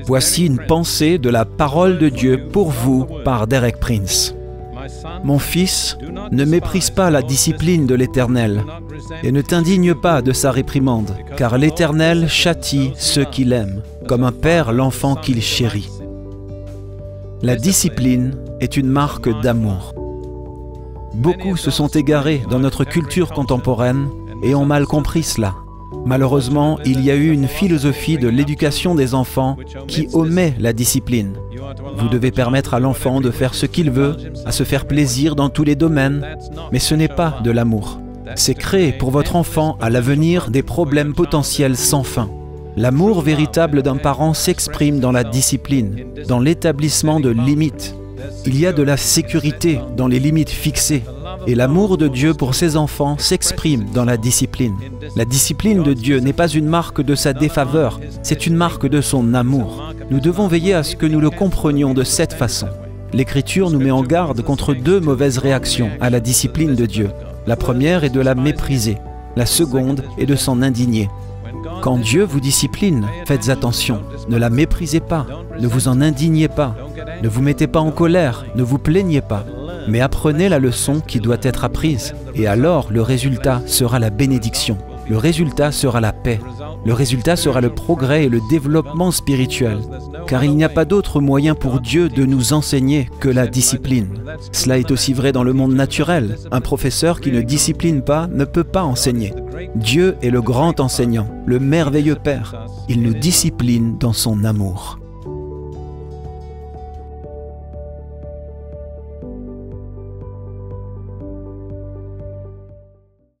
Voici une pensée de la parole de Dieu pour vous par Derek Prince. Mon fils, ne méprise pas la discipline de l'Éternel et ne t'indigne pas de sa réprimande, car l'Éternel châtie ceux qu'il aime, comme un père l'enfant qu'il chérit. La discipline est une marque d'amour. Beaucoup se sont égarés dans notre culture contemporaine et ont mal compris cela. Malheureusement, il y a eu une philosophie de l'éducation des enfants qui omet la discipline. Vous devez permettre à l'enfant de faire ce qu'il veut, à se faire plaisir dans tous les domaines, mais ce n'est pas de l'amour. C'est créer pour votre enfant à l'avenir des problèmes potentiels sans fin. L'amour véritable d'un parent s'exprime dans la discipline, dans l'établissement de limites. Il y a de la sécurité dans les limites fixées. Et l'amour de Dieu pour ses enfants s'exprime dans la discipline. La discipline de Dieu n'est pas une marque de sa défaveur, c'est une marque de son amour. Nous devons veiller à ce que nous le comprenions de cette façon. L'Écriture nous met en garde contre deux mauvaises réactions à la discipline de Dieu. La première est de la mépriser, la seconde est de s'en indigner. Quand Dieu vous discipline, faites attention, ne la méprisez pas, ne vous en indignez pas, ne vous mettez pas en colère, ne vous plaignez pas. Mais apprenez la leçon qui doit être apprise, et alors le résultat sera la bénédiction, le résultat sera la paix, le résultat sera le progrès et le développement spirituel, car il n'y a pas d'autre moyen pour Dieu de nous enseigner que la discipline. Cela est aussi vrai dans le monde naturel. Un professeur qui ne discipline pas ne peut pas enseigner. Dieu est le grand enseignant, le merveilleux Père. Il nous discipline dans son amour.